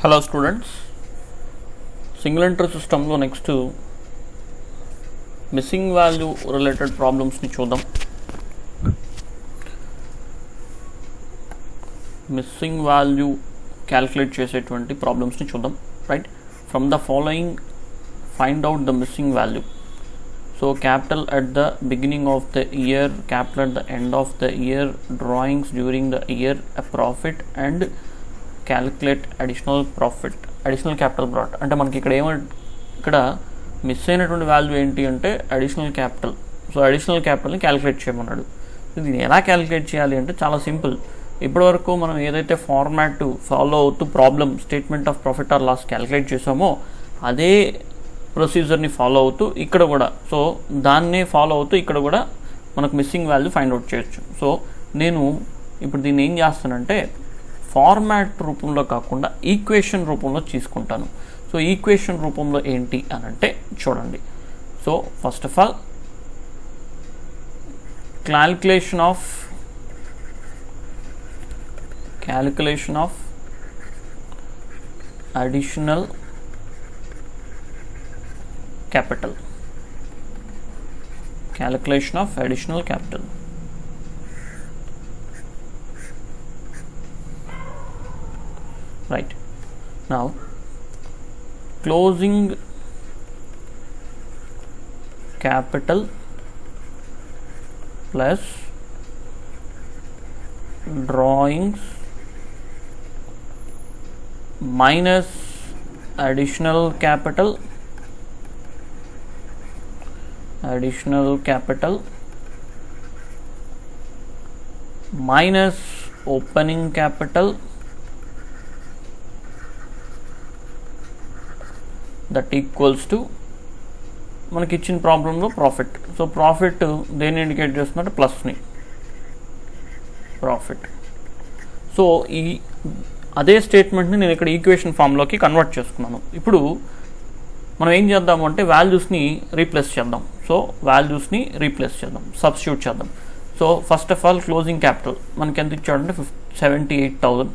Hello students, single entry system lo next missing value related problems ni చూద్దాం. missing value calculate చేసేటువంటి problems ని చూద్దాం. right, from the following find out the missing value. So capital at the beginning of the year, capital at the end of the year, drawings during the year, a profit and calculate additional capital brought. అంటే మనకి ఇక్కడ miss అయినటువంటి value ఏంటి అంటే additional capital. So additional క్యాపిటల్ని calculate చేయమన్నాడు. దీన్ని ఎలా క్యాలిక్యులేట్ చేయాలి అంటే చాలా సింపుల్. ఇప్పటివరకు మనం ఏదైతే ఫార్మాట్ ఫాలో అవుతూ problem statement of profit or loss calculate చేసామో అదే ప్రొసీజర్ని ఫాలో అవుతూ ఇక్కడ కూడా, సో దాన్నే ఫాలో అవుతూ ఇక్కడ కూడా మనకు మిస్సింగ్ వాల్యూ ఫైండ్ అవుట్ చేయొచ్చు. సో నేను ఇప్పుడు దీన్ని ఏం చేస్తానంటే ఫార్మాట్ రూపంలో కాకుండా ఈక్వేషన్ రూపంలో తీసుకుంటాను. సో ఈక్వేషన్ రూపంలో ఏంటి అని అంటే చూడండి. So first of all calculation of additional capital, right. Now closing capital plus drawings minus additional capital minus opening capital that equals to మనకి ఇచ్చిన ప్రాబ్లంలో ప్రాఫిట్. సో ప్రాఫిట్ దేన్ని ఇండికేట్ చేస్తున్నట్టు ప్లస్ని ప్రాఫిట్. సో అదే స్టేట్మెంట్ని నేను ఇక్కడ ఈక్వేషన్ ఫామ్లోకి కన్వర్ట్ చేసుకున్నాను. ఇప్పుడు మనం ఏం చేద్దాము అంటే వాల్యూస్ని రీప్లేస్ చేద్దాం. సబ్స్టిట్యూట్ చేద్దాం. So first of all closing capital మనకి ఎంత ఇచ్చాడంటే 78,000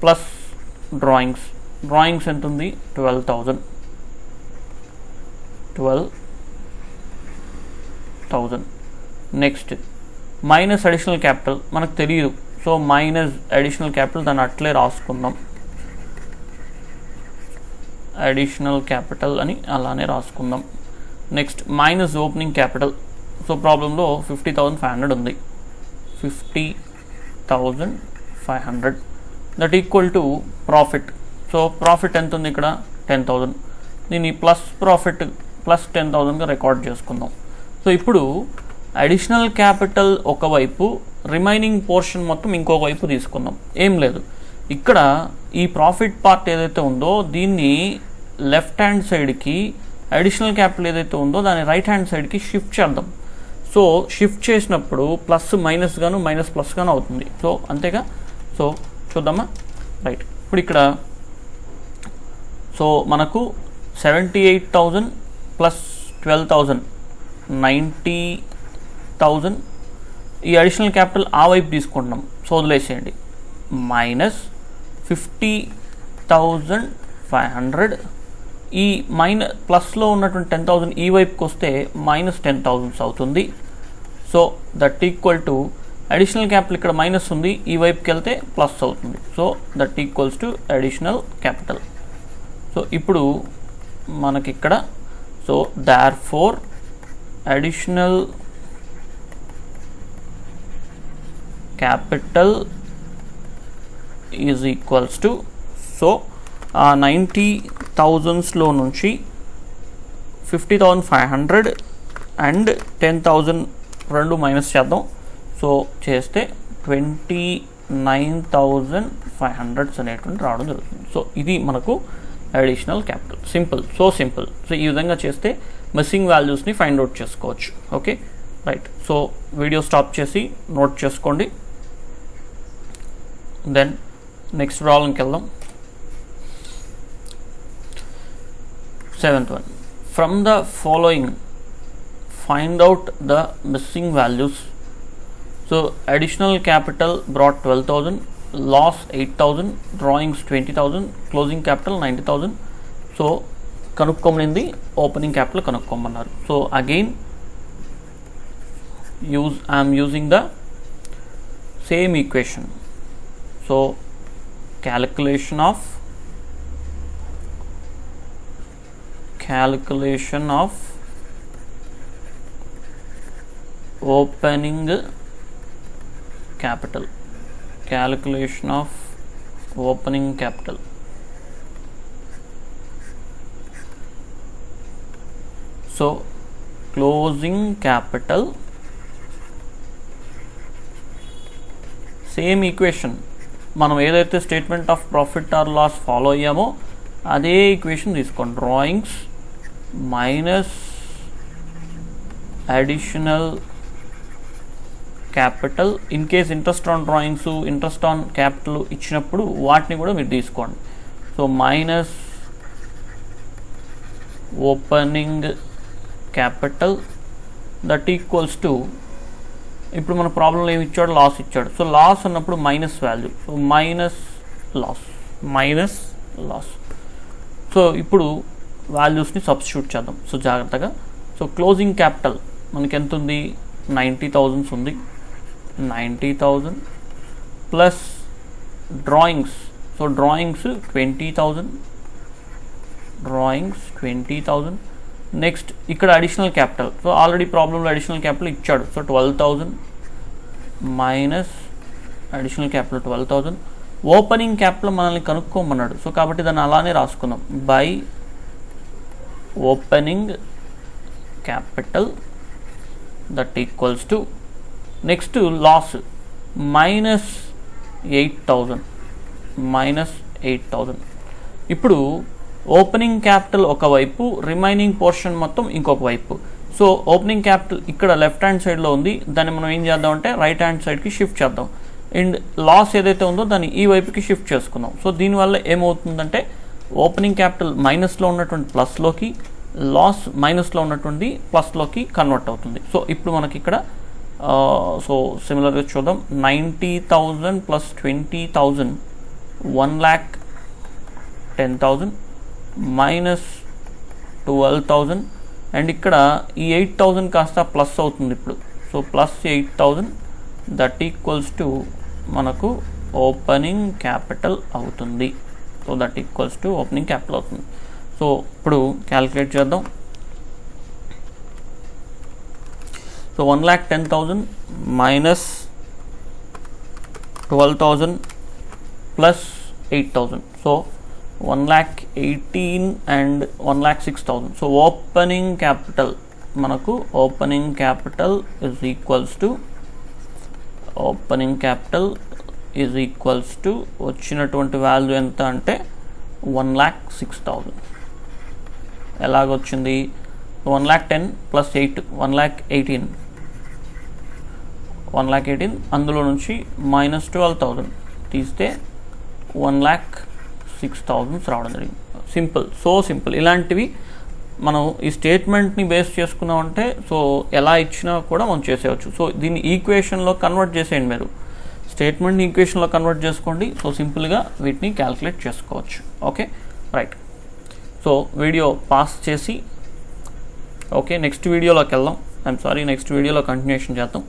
ప్లస్ డ్రాయింగ్స్ ఎంత ఉంది 12,000. నెక్స్ట్ మైనస్ అడిషనల్ క్యాపిటల్ మనకు తెలియదు. సో మైనస్ అడిషనల్ క్యాపిటల్ దాన్ని అట్లే రాసుకుందాం. అడిషనల్ క్యాపిటల్ అని అలానే రాసుకుందాం. Next minus opening capital. So ప్రాబ్లంలో 50,500 ఉంది. 50,500 that equal to profit. So profit ఎంత ఉంది ఇక్కడ 10,000. దీన్ని ప్లస్ ప్రాఫిట్ ప్లస్ 10,000గా రికార్డ్ చేసుకుందాం. సో ఇప్పుడు అడిషనల్ క్యాపిటల్ ఒకవైపు, రిమైనింగ్ పోర్షన్ మొత్తం ఇంకొక వైపు తీసుకుందాం. ఏం లేదు, ఇక్కడ ఈ ప్రాఫిట్ పార్ట్ ఏదైతే ఉందో దీన్ని లెఫ్ట్ హ్యాండ్ సైడ్కి, అడిషనల్ క్యాపిటల్ ఏదైతే ఉందో దాన్ని రైట్ హ్యాండ్ సైడ్కి షిఫ్ట్ చేద్దాం. సో షిఫ్ట్ చేసినప్పుడు ప్లస్ మైనస్ గాను మైనస్ ప్లస్ గాను అవుతుంది. సో అంతేగా. సో చూద్దామా. రైట్, ఇప్పుడు ఇక్కడ సో మనకు 78,000 ప్లస్ 12,000 90,000. ఈ అడిషనల్ క్యాపిటల్ ఆ వైపు తీసుకుంటున్నాం. సో వదిలేసేయండి. మైనస్ 50,500. ఈ ప్లస్లో ఉన్నటువంటి 10,000 ఈ వైపుకి వస్తే మైనస్ 10,000 అవుతుంది. So that equal to additional capital ఇక్కడ మైనస్ ఉంది, ఈ వైపుకి వెళ్తే ప్లస్ అవుతుంది. So that equals to additional capital. So ఇప్పుడు మనకి ఇక్కడ so therefore additional capital is equals to, so 90,000లో నుంచి 50,500 అండ్ 10,000 రెండు మైనస్ చేద్దాం. సో చేస్తే 29,500 అనేటువంటి రావడం జరుగుతుంది. సో ఇది మనకు అడిషనల్ క్యాపిటల్. సింపుల్. సో ఈ విధంగా చేస్తే మిస్సింగ్ వాల్యూస్ని ఫైండ్ అవుట్ చేసుకోవచ్చు. Okay, right. So video stop చేసి నోట్ చేసుకోండి. దెన్ నెక్స్ట్ ప్రాబ్లంకి వెళ్దాం. 7th one. From the following find out the missing values. So additional capital brought 12,000, loss 8,000, drawings 20,000, closing capital 90,000. So కనుక్కోమనింది ఓపెనింగ్ క్యాపిటల్ కనుక్కోమన్నారు. So again I'm using the same equation. So calculation of opening capital, so closing capital, same equation మనం ఏదైతే statement of profit or loss follow అయ్యామో అదే ఈక్వేషన్ తీసుకోండి. Drawings minus additional capital. In case interest on drawings, interest on capital ఇచ్చినప్పుడు వాటిని కూడా మీరు తీసుకోండి. So minus opening capital that equals to, ఇప్పుడు మన ప్రాబ్లంలో ఏమి ఇచ్చాడు, లాస్ ఇచ్చాడు. సో లాస్ అన్నప్పుడు minus value, so minus loss. So ఇప్పుడు వాల్యూస్ని సబ్స్టిట్యూట్ చేద్దాం. సో జాగ్రత్తగా. సో క్లోజింగ్ క్యాపిటల్ మనకి ఎంత ఉంది, 90,000 ఉంది. 90,000 plus drawings, so drawings 20,000. Next ఇక్కడ అడిషనల్ క్యాపిటల్, సో ఆల్రెడీ ప్రాబ్లంలో అడిషనల్ క్యాపిటల్ ఇచ్చాడు. So 12,000 minus additional capital 12,000. Opening capital మనల్ని కనుక్కోమన్నాడు. సో కాబట్టి దాన్ని అలానే రాసుకుందాం, by opening capital that equals to, next loss minus 8,000. ఇప్పుడు ఓపెనింగ్ క్యాపిటల్ ఒకవైపు, రిమైనింగ్ పోర్షన్ మొత్తం ఇంకొక వైపు. సో ఓపెనింగ్ క్యాపిటల్ ఇక్కడ లెఫ్ట్ హ్యాండ్ సైడ్లో ఉంది, దాన్ని మనం ఏం చేద్దాం అంటే రైట్ హ్యాండ్ సైడ్కి షిఫ్ట్ చేద్దాం. అండ్ లాస్ ఏదైతే ఉందో దాన్ని ఈ వైపుకి షిఫ్ట్ చేసుకుందాం. సో దీనివల్ల ఏమవుతుందంటే ఓపెనింగ్ క్యాపిటల్ మైనస్లో ఉన్నటువంటి ప్లస్లోకి, లాస్ మైనస్లో ఉన్నటువంటి ప్లస్లోకి కన్వర్ట్ అవుతుంది. సో ఇప్పుడు మనకి ఇక్కడ సో సిమిలర్గా చూద్దాం. 90,000 ప్లస్ 20,000 1,10,000 మైనస్ 12,000. అండ్ ఇక్కడ ఈ 8,000 కాస్త ప్లస్ అవుతుంది ఇప్పుడు. So plus 8,000 that equals to మనకు ఓపెనింగ్ క్యాపిటల్ అవుతుంది. So that equals to opening capital అవుతుంది. సో ఇప్పుడు క్యాలిక్యులేట్ చేద్దాం. So 1,10,000 minus 12,000 plus 8,000. So 1,18,000 and 1,06,000. So opening capital మనకు ఈజ్ ఈక్వల్స్ టు వచ్చినటువంటి వాల్యూ ఎంత అంటే 1,06,000. ఎలాగొచ్చింది, 1,10,000 ప్లస్ 8 1,18,000 అందులో నుంచి మైనస్ 12,000 తీస్తే 1,06,000 రావడం జరిగింది. సింపుల్. ఇలాంటివి మనం ఈ స్టేట్మెంట్ని బేస్ చేసుకున్నామంటే సో ఎలా ఇచ్చినా కూడా మనం చేసేయచ్చు. సో దీన్ని ఈక్వేషన్లో కన్వర్ట్ చేసేయండి. మీరు స్టేట్మెంట్ని ఈక్వేషన్లో కన్వర్ట్ చేసుకోండి. సో సింపుల్గా వీటిని క్యాల్కులేట్ చేసుకోవచ్చు. Okay, right. So video pass చేసి ఓకే నెక్స్ట్ వీడియోలోకి వెళ్దాం. నెక్స్ట్ వీడియోలో కంటిన్యూషన్ చేద్దాం.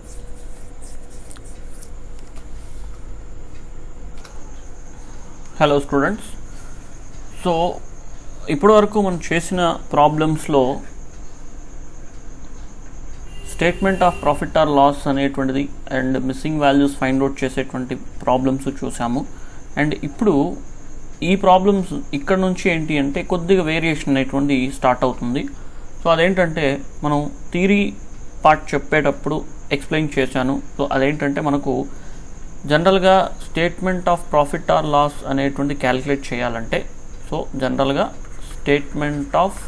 Hello students. సో ఇప్పటివరకు మనం చేసిన ప్రాబ్లమ్స్లో statement of profit or loss అనేటువంటిది and missing values find out చేసేటువంటి ప్రాబ్లమ్స్ చూసాము. అండ్ ఇప్పుడు ఈ ప్రాబ్లమ్స్ ఇక్కడ నుంచి ఏంటి అంటే కొద్దిగా వేరియేషన్ అనేటువంటి స్టార్ట్ అవుతుంది. సో అదేంటంటే మనం థియరీ పార్ట్ చెప్పేటప్పుడు ఎక్స్ప్లెయిన్ చేశాను. సో అదేంటంటే మనకు జనరల్గా statement of profit or loss అనేటువంటి క్యాలిక్యులేట్ చేయాలంటే సో జనరల్గా statement of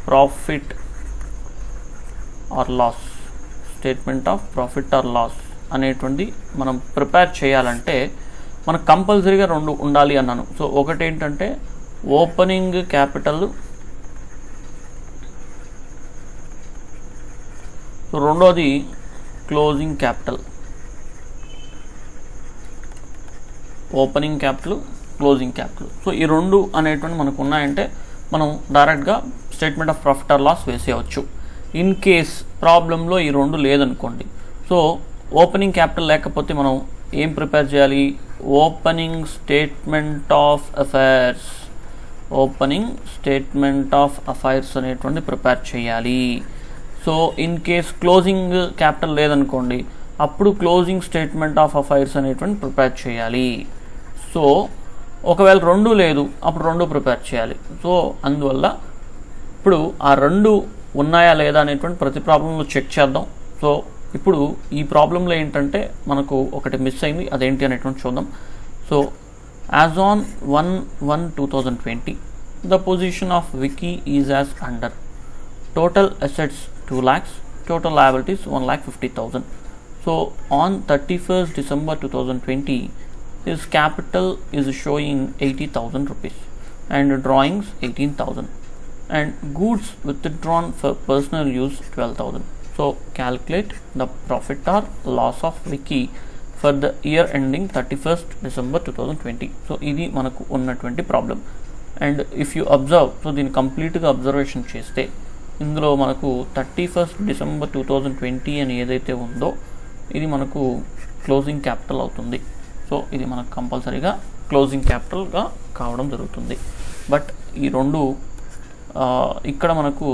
profit or loss అనేటువంటి మనం ప్రిపేర్ చేయాలంటే మనకు కంపల్సరీగా 2 ఉండాలి అన్నాను. సో ఒకటి ఏంటంటే ఓపెనింగ్ క్యాపిటల్, సో రెండోది closing capital. Opening capital, closing capital. So ఈ రెండు అనేటువంటి మనకు ఉన్నాయంటే మనం డైరెక్ట్గా statement of profit or loss వేసేయవచ్చు. ఇన్ కేస్ ప్రాబ్లంలో ఈ రెండు లేదనుకోండి, సో ఓపెనింగ్ క్యాపిటల్ లేకపోతే మనం ఏం ప్రిపేర్ చేయాలి? Opening statement of affairs, opening statement of affairs అనేటువంటి ప్రిపేర్ చేయాలి. So in case closing capital లేదనుకోండి, అప్పుడు క్లోజింగ్ స్టేట్మెంట్ ఆఫ్ అఫైర్స్ అనేటువంటి ప్రిపేర్ చేయాలి. సో ఒకవేళ రెండు లేదు, అప్పుడు రెండు ప్రిపేర్ చేయాలి. సో అందువల్ల ఇప్పుడు ఆ రెండు ఉన్నాయా లేదా అనేటువంటి ప్రతి ప్రాబ్లంలో చెక్ చేద్దాం. సో ఇప్పుడు ఈ ప్రాబ్లంలో ఏంటంటే మనకు ఒకటి మిస్ అయింది, అదేంటి అనేటువంటి చూద్దాం. So as on 1/1/2020 the position of Vicky is as under. Total assets 2 lakhs, total liabilities 1,50,000. So on 31st December 2020 his capital is showing 80,000 rupees and drawings 18,000 and goods withdrawn for personal use 12,000. So calculate the profit or loss of Vicky for the year ending 31st December 2020. So ఇది మనకు ఉన్నటువంటి problem. And if you observe, so దీన్ని కంప్లీట్గా observation చేస్తే ఇందులో మనకు 31st December 2020 అని ఏదైతే ఉందో ఇది మనకు క్లోజింగ్ క్యాపిటల్ అవుతుంది. సో ఇది మనకు కంపల్సరీగా క్లోజింగ్ క్యాపిటల్గా కావడం జరుగుతుంది. బట్ ఈ రెండు ఇక్కడ మనకు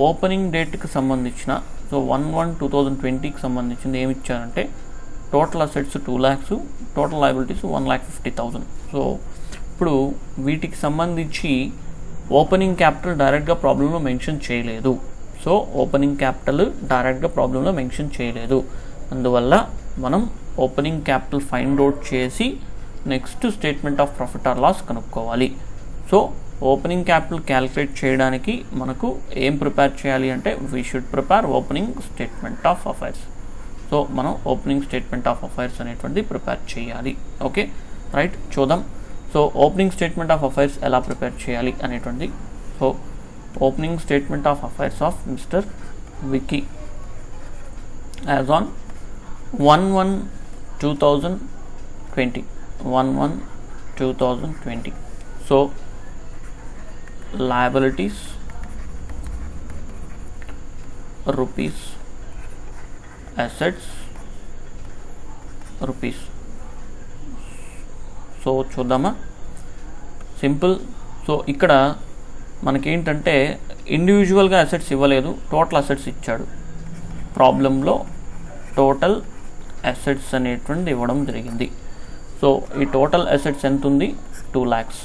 ఓపెనింగ్ డేట్కి సంబంధించిన, సో 1/1/2020కి సంబంధించింది ఏమి ఇచ్చారంటే total assets 2 lakhs, total liabilities 1,50,000. So ఇప్పుడు వీటికి సంబంధించి ఓపెనింగ్ క్యాపిటల్ డైరెక్ట్గా ప్రాబ్లంలో మెన్షన్ చేయలేదు. సో ఓపెనింగ్ క్యాపిటల్ డైరెక్ట్గా ప్రాబ్లంలో మెన్షన్ చేయలేదు. అందువల్ల మనం ఓపెనింగ్ క్యాపిటల్ ఫైండ్ అవుట్ చేసి next statement of profit or loss కనుక్కోవాలి. సో ఓపెనింగ్ క్యాపిటల్ క్యాలిక్యులేట్ చేయడానికి మనకు ఏం ప్రిపేర్ చేయాలి అంటే we should prepare opening statement of affairs. So మనం ఓపెనింగ్ స్టేట్మెంట్ ఆఫ్ అఫైర్స్ అనేటువంటిది ప్రిపేర్ చేయాలి. ఓకే రైట్, చూద్దాం. So opening statement of affairs ఎలా ప్రిపేర్ చేయాలి అనేటువంటిది. So opening statement of affairs of mister Vicky as on 1/1/2020. 1/1/2020. So liabilities rupees, assets rupees. So చూద్దామా, simple. So ఇక్కడ మనకేంటంటే ఇండివిజువల్గా అసెట్స్ ఇవ్వలేదు, టోటల్ అసెట్స్ ఇచ్చాడు. ప్రాబ్లంలో టోటల్ అసెట్స్ అనేటువంటిది ఇవ్వడం జరిగింది. సో ఈ టోటల్ అసెట్స్ ఎంత ఉంది? 2 lakhs.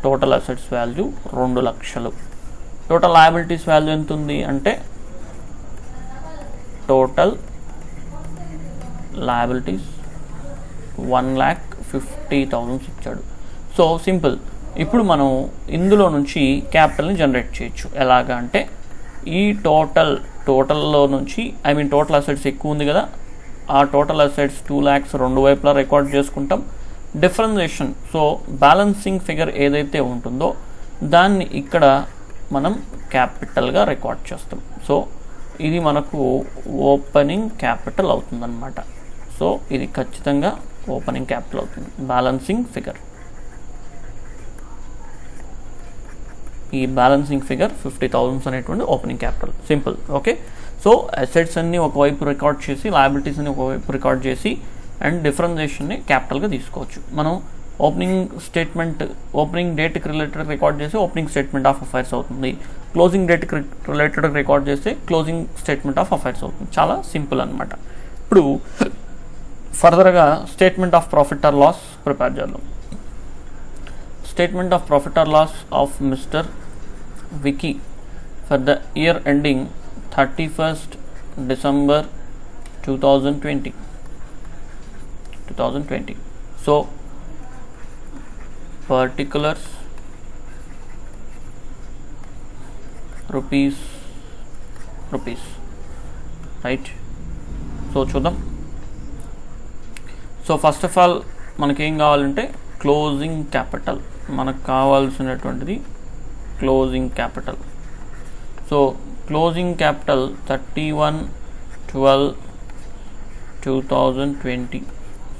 టోటల్ అసెట్స్ వాల్యూ 2 లక్షలు. టోటల్ లయబిలిటీస్ వాల్యూ ఎంత ఉంది అంటే టోటల్ లయబిలిటీస్ 1,50,000 ఇచ్చాడు. So simple. ఇప్పుడు మనం ఇందులో నుంచి క్యాపిటల్ని జనరేట్ చేయొచ్చు. ఎలాగా అంటే ఈ టోటల్లో నుంచి టోటల్ అసెట్స్ ఎక్కువ ఉంది కదా, ఆ టోటల్ అసెట్స్ 2 lakhs రెండు వైపులా రికార్డ్ చేసుకుంటాం. డిఫరెన్షియేషన్, సో బ్యాలెన్సింగ్ ఫిగర్ ఏదైతే ఉంటుందో దాన్ని ఇక్కడ మనం క్యాపిటల్గా రికార్డ్ చేస్తాం. సో ఇది మనకు ఓపెనింగ్ క్యాపిటల్ అవుతుందన్నమాట. సో ఇది ఖచ్చితంగా ఓపెనింగ్ క్యాపిటల్ అవుతుంది. బ్యాలెన్సింగ్ ఫిగర్, ఈ బ్యాలెన్సింగ్ ఫిగర్ 50,000 అనేటువంటి opening capital. Simple. Okay, so assets అన్ని ఒకవైపు రికార్డ్ చేసి, లయబిలిటీస్ అన్ని ఒకవైపు రికార్డ్ చేసి అండ్ డిఫరెన్షియేషన్ని క్యాపిటల్గా తీసుకోవచ్చు. మనం ఓపెనింగ్ స్టేట్మెంట్ ఓపెనింగ్ డేట్కి రిలేటెడ్ రికార్డ్ చేసి ఓపెనింగ్ స్టేట్మెంట్ ఆఫ్ అఫైర్స్ అవుతుంది. క్లోజింగ్ డేట్కి రిలేటెడ్ రికార్డ్ చేస్తే క్లోజింగ్ స్టేట్మెంట్ ఆఫ్ అఫైర్స్ అవుతుంది. చాలా సింపుల్ అనమాట. ఇప్పుడు ఫర్దర్గా statement of profit or loss prepare చేద్దాం. Statement of profit or loss of mister Vicky for the year ending 31st December 2020. So particulars rupees, right? So చూద్దాం. So first of all మనకేం కావాలంటే closing capital. మనకు కావాల్సినటువంటిది closing capital. So closing capital 31/12/2020.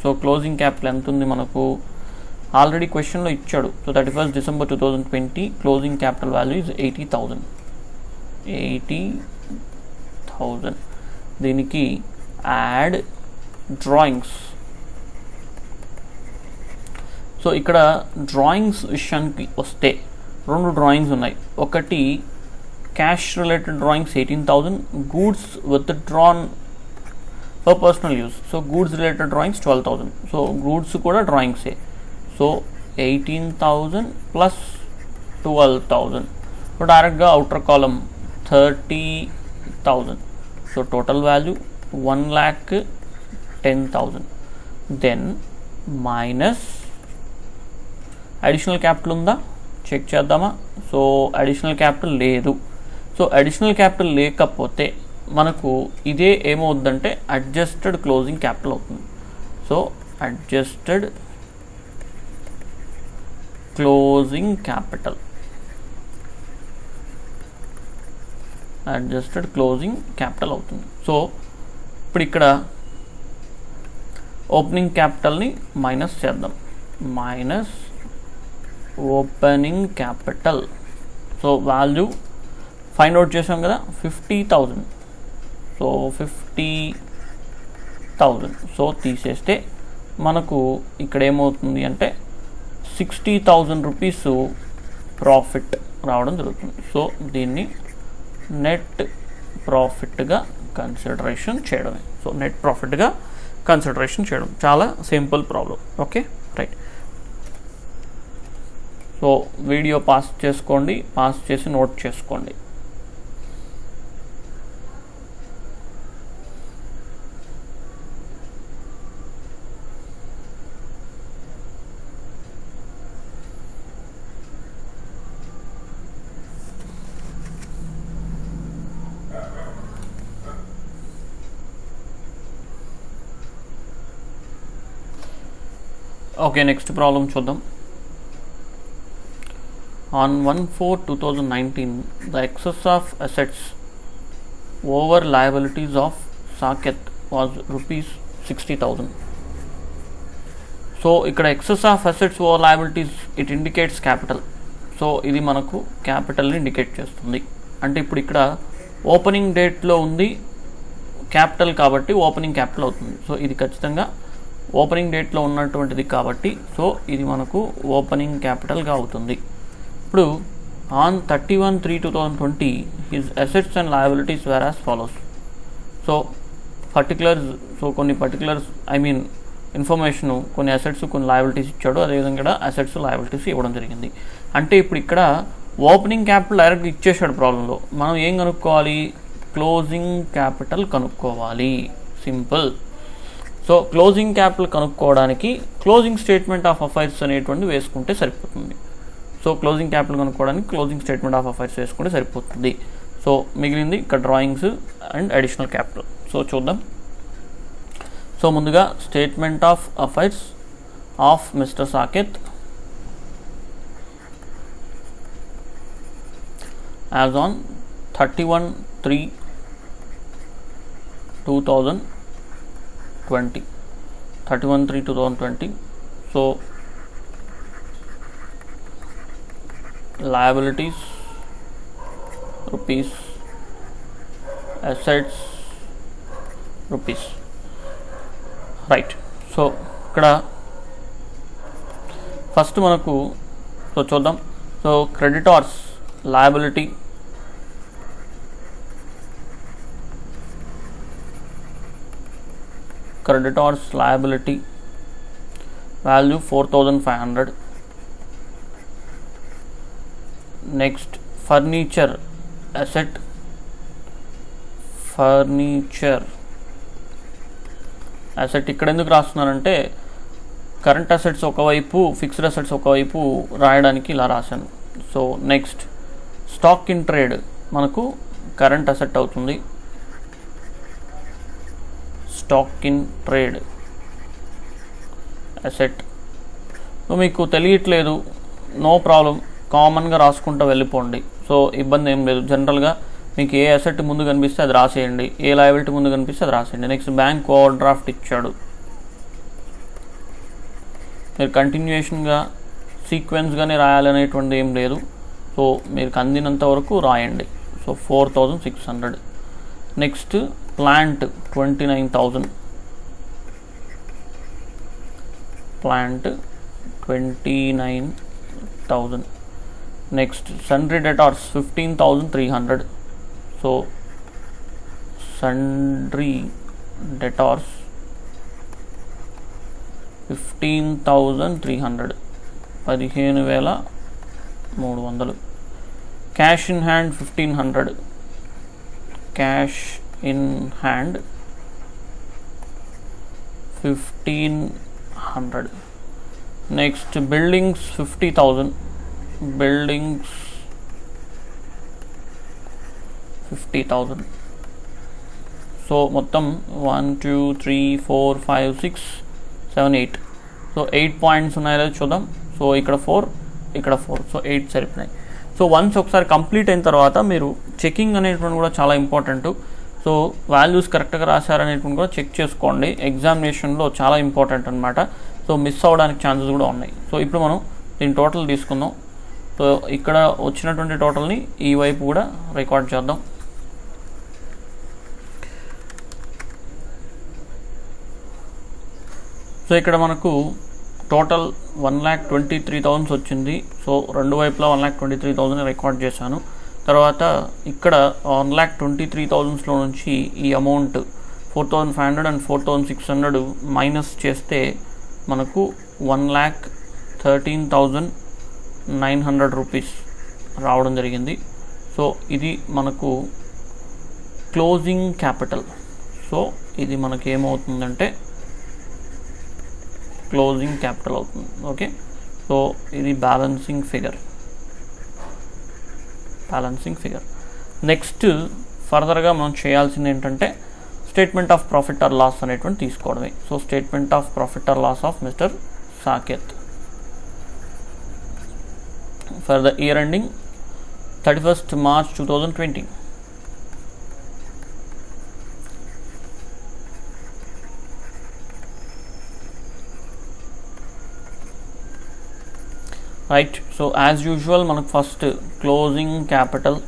So closing capital ఎంత ఉంది మనకు already క్వశ్చన్లో ఇచ్చాడు. So 31st December 2020 closing capital value is 80,000. దీనికి యాడ్ డ్రాయింగ్స్. సో ఇక్కడ డ్రాయింగ్స్ విషయానికి వస్తే 2 డ్రాయింగ్స్ ఉన్నాయి. ఒకటి cash related drawings 18,000, goods withdrawn for personal use. So goods related drawings 12,000. So goods కూడా డ్రాయింగ్సే. So 18,000 plus 12,000. సో డైరెక్ట్గా outer column 30,000. So total value 1,10,000. Then minus additional capital ఉందా check చేద్దామా. సో అడిషనల్ క్యాపిటల్ లేదు. So additional capital లేకపోతే మనకు ఇదే ఏమవుతుందంటే అడ్జస్టెడ్ క్లోజింగ్ క్యాపిటల్ అవుతుంది. సో అడ్జస్టెడ్ క్లోజింగ్ క్యాపిటల్ అవుతుంది. సో ఇప్పుడు ఇక్కడ ఓపెనింగ్ క్యాపిటల్ని మైనస్ చేద్దాం. Minus opening capital. So value find out చేసాం కదా 50,000. సో 50,000. సో తీసేస్తే మనకు ఇక్కడ ఏమవుతుంది అంటే 60,000 రూపీస్ ప్రాఫిట్ రావడం జరుగుతుంది. సో దీన్ని నెట్ ప్రాఫిట్గా కన్సిడరేషన్ చేయడమే. సో నెట్ ప్రాఫిట్గా కన్సిడరేషన్ చేయడం చాలా simple problem. Okay right. So video pass చేసుకోండి, పాస్ చేసి నోట్ చేసుకోండి. ఓకే నెక్స్ట్ ప్రాబ్లం చూద్దాం. On 1/4/2019, the excess of assets over liabilities of Saket was rupees 60,000. So ఇక్కడ excess of assets over liabilities it indicates capital. So ఇది మనకు క్యాపిటల్ని indicate చేస్తుంది. అంటే ఇప్పుడు ఇక్కడ ఓపెనింగ్ డేట్లో ఉంది క్యాపిటల్ కాబట్టి ఓపెనింగ్ క్యాపిటల్ అవుతుంది. సో ఇది ఖచ్చితంగా ఓపెనింగ్ డేట్లో ఉన్నటువంటిది కాబట్టి సో ఇది మనకు ఓపెనింగ్ క్యాపిటల్గా అవుతుంది. ఇప్పుడు on 31/3/2020 his assets and liabilities where as follows. So కొన్ని పర్టికులర్స్ ఇన్ఫర్మేషను, కొన్ని అసెట్స్ కొన్ని లయబిలిటీస్ ఇచ్చాడు. అదేవిధంగా ఇక్కడ అసెట్స్ లయబిలిటీస్ ఇవ్వడం జరిగింది. అంటే ఇప్పుడు ఇక్కడ ఓపెనింగ్ క్యాపిటల్ డైరెక్ట్ ఇచ్చేసాడు ప్రాబ్లంలో. మనం ఏం కనుక్కోవాలి? క్లోజింగ్ క్యాపిటల్ కనుక్కోవాలి. సింపుల్. సో క్లోజింగ్ క్యాపిటల్ కనుక్కోవడానికి క్లోజింగ్ స్టేట్మెంట్ ఆఫ్ అఫైర్స్ అనేటువంటి వేసుకుంటే సరిపోతుంది. సో క్లోజింగ్ క్యాపిటల్ కనుక్కోవడానికి క్లోజింగ్ స్టేట్మెంట్ ఆఫ్ అఫైర్స్ వేసుకుంటే సరిపోతుంది. సో మిగిలింది ఇక్కడ drawings and additional capital. So చూద్దాం. సో ముందుగా statement of affairs of mister Saket as on 31/3/2020. So liabilities rupees, assets rupees. Right. So ఇక్కడ ఫస్ట్ మనకు సో చూద్దాం. So creditors liability, value 4,500. Next furniture asset, ఇక్కడ ఎందుకు రాస్తున్నానంటే కరెంట్ అసెట్స్ ఒకవైపు fixed assets ఒకవైపు రాయడానికి ఇలా రాశాను. So next stock in trade మనకు కరెంట్ అసెట్ అవుతుంది. Stock in trade asset. So మీకు తెలియట్లేదు, నో ప్రాబ్లం, కామన్గా రాసుకుంటూ వెళ్ళిపోండి. సో ఇబ్బంది ఏం లేదు. జనరల్గా మీకు ఏ అసెట్ ముందు కనిపిస్తే అది రాసేయండి, ఏ లయబిలిటీ ముందు కనిపిస్తే అది రాసేయండి. నెక్స్ట్ బ్యాంక్ ఓవర్ డ్రాఫ్ట్ ఇచ్చాడు. మీరు కంటిన్యూషన్గా సీక్వెన్స్గానే రాయాలనేటువంటి ఏం లేదు. సో మీకు అందినంత వరకు రాయండి. So 4600. Next plant 29,000, plant 29,000. Next sundry debtors 15,300. So sundry debtors 15,300, 15,300. Cash in hand 1,500, cash in hand 1,500. Next buildings 50,000, buildings 50,000. So మొత్తం 1 2 3 4 5 6 7 8. సో 8 పాయింట్స్ ఉన్నాయో లేదో చూద్దాం. సో ఇక్కడ 4, ఇక్కడ 4, సో 8 సరిపోయినాయి. సో వన్స్ ఒకసారి కంప్లీట్ అయిన తర్వాత మీరు చెకింగ్ అనేటువంటి కూడా చాలా ఇంపార్టెంట్. సో వాల్యూస్ కరెక్ట్గా రాశారనేటువంటి కూడా చెక్ చేసుకోండి. ఎగ్జామినేషన్లో చాలా ఇంపార్టెంట్ అనమాట. సో మిస్ అవ్వడానికి ఛాన్సెస్ కూడా ఉన్నాయి. సో ఇప్పుడు మనం దీని టోటల్ తీసుకుందాం. సో ఇక్కడ వచ్చినటువంటి టోటల్ని ఈ వైపు కూడా రికార్డ్ చేద్దాం. సో ఇక్కడ మనకు టోటల్ 1,23,000 వచ్చింది. సో రెండు వైపులా 1,23,000 రికార్డ్ చేశాను. తర్వాత ఇక్కడ 1,23,000లో నుంచి ఈ అమౌంట్ 4,500 అండ్ 4,600 మైనస్ చేస్తే మనకు 1,13,900 రూపీస్ రావడం జరిగింది. సో ఇది మనకు క్లోజింగ్ క్యాపిటల్. సో ఇది మనకి ఏమవుతుందంటే క్లోజింగ్ క్యాపిటల్ అవుతుంది. ఓకే, సో ఇది బ్యాలెన్సింగ్ ఫిగర్. నెక్స్ట్ ఫర్దర్గా మనం చేయాల్సింది ఏంటంటే statement of profit or loss అనేటువంటి తీసుకోవడమే. So statement of profit or loss of mister Saket for the year ending 31st March 2020. Right. So as usual మనకు ఫస్ట్ క్లోజింగ్ క్యాపిటల్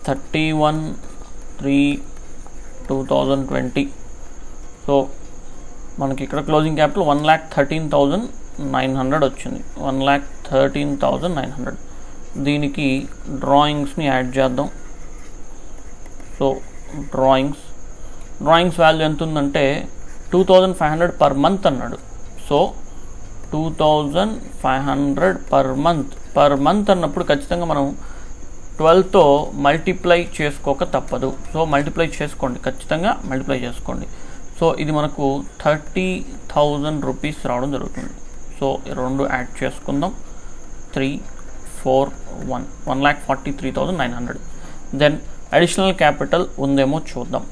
31/3/2020. సో మనకి ఇక్కడ క్లోజింగ్ క్యాపిటల్ 1,13,900 వచ్చింది. 1,13,900. దీనికి డ్రాయింగ్స్ని యాడ్ చేద్దాం. సో డ్రాయింగ్స్ వాల్యూ ఎంత ఉందంటే 2,500 పర్ మంత్ అన్నాడు. సో 2,500 పర్ మంత్ అన్నప్పుడు ఖచ్చితంగా మనం 12తో మల్టిప్లై చేసుకోక తప్పదు. సో మల్టిప్లై చేసుకోండి, ఖచ్చితంగా మల్టిప్లై చేసుకోండి. సో ఇది మనకు 30,000 రూపీస్ రావడం జరుగుతుంది. సో రెండు యాడ్ చేసుకుందాం. 3 4 1 1,43,900. దెన్ అడిషనల్ క్యాపిటల్ ఉందేమో చూద్దాం.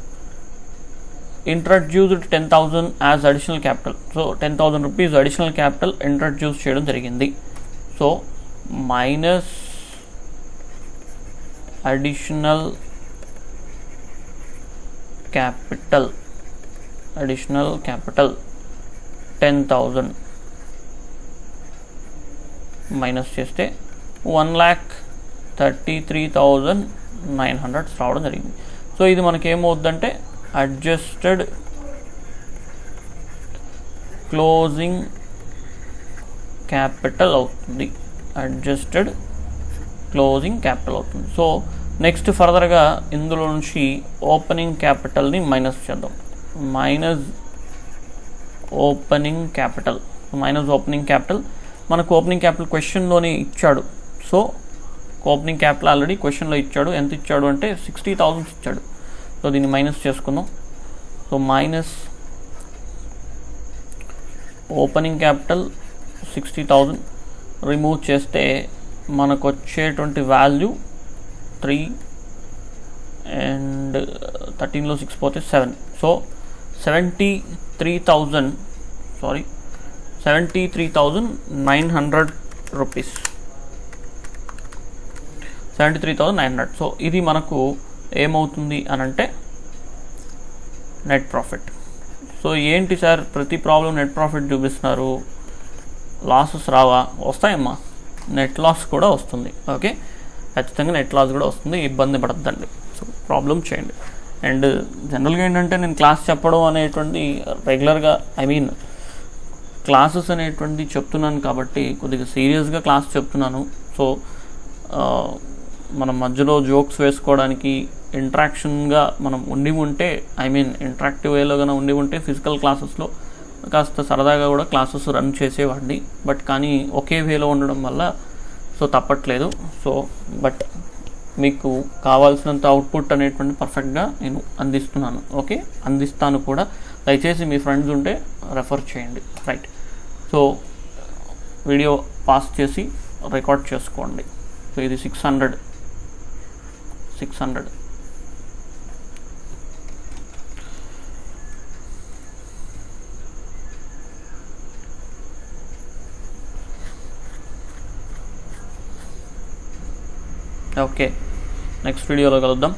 Introduced 10,000 as additional capital. So 10,000 rupees additional capital introduce చేయడం జరిగింది. So minus additional capital 10,000 minus చేస్తే 1,33,900 రావడం జరిగింది. సో ఇది మనకి ఏమవుతుందంటే అడ్జస్టెడ్ క్లోజింగ్ క్యాపిటల్ అవుతుంది. సో నెక్స్ట్ ఫర్దర్గా ఇందులో నుంచి ఓపెనింగ్ క్యాపిటల్ని మైనస్ చేద్దాం. మైనస్ ఓపెనింగ్ క్యాపిటల్ మనకు ఓపెనింగ్ క్యాపిటల్ క్వశ్చన్లోనే ఇచ్చాడు. సో ఓపెనింగ్ క్యాపిటల్ ఆల్రెడీ క్వశ్చన్లో ఇచ్చాడు. ఎంత ఇచ్చాడు అంటే 60,000 ఇచ్చాడు. సో దీన్ని మైనస్ చేసుకుందాం. So minus opening capital 60,000 remove చేస్తే మనకు వచ్చేటువంటి వాల్యూ 3 అండ్ 13లో 6 పోతే 7. So 73,900 rupees. 73,900. సో ఇది మనకు ఏమవుతుంది అనంటే నెట్ ప్రాఫిట్. సో ఏంటి సార్ ప్రతి ప్రాబ్లం నెట్ ప్రాఫిట్ చూపిస్తున్నారు, లాసెస్ రావా? వస్తాయమ్మా, నెట్ లాస్ కూడా వస్తుంది. ఓకే, ఖచ్చితంగా నెట్ లాస్ కూడా వస్తుంది, ఇబ్బంది పడద్దండి. సో ప్రాబ్లం చేయండి. అండ్ జనరల్గా ఏంటంటే నేను క్లాస్ చెప్పడం అనేటువంటి రెగ్యులర్గా క్లాసెస్ అనేటువంటి చెప్తున్నాను కాబట్టి కొద్దిగా సీరియస్గా క్లాస్ చెప్తున్నాను. సో మనం మధ్యలో జోక్స్ వేసుకోవడానికి ఇంట్రాక్షన్గా మనం ఉంటే ఇంటరాక్టివ్ వేలో కానీ ఉంటే ఫిజికల్ క్లాసెస్లో కాస్త సరదాగా కూడా క్లాసెస్ రన్ చేసేవాడిని. బట్ కానీ ఒకే వేలో ఉండడం వల్ల సో తప్పట్లేదు. సో బట్ మీకు కావాల్సినంత అవుట్పుట్ అనేటువంటి పర్ఫెక్ట్గా నేను అందిస్తున్నాను. ఓకే, అందిస్తాను కూడా. దయచేసి మీ ఫ్రెండ్స్ ఉంటే రెఫర్ చేయండి. రైట్, సో వీడియో పాస్ చేసి రికార్డ్ చేసుకోండి. సో ఇది 600. ఓకే, నెక్స్ట్ వీడియోలో కలుద్దాం.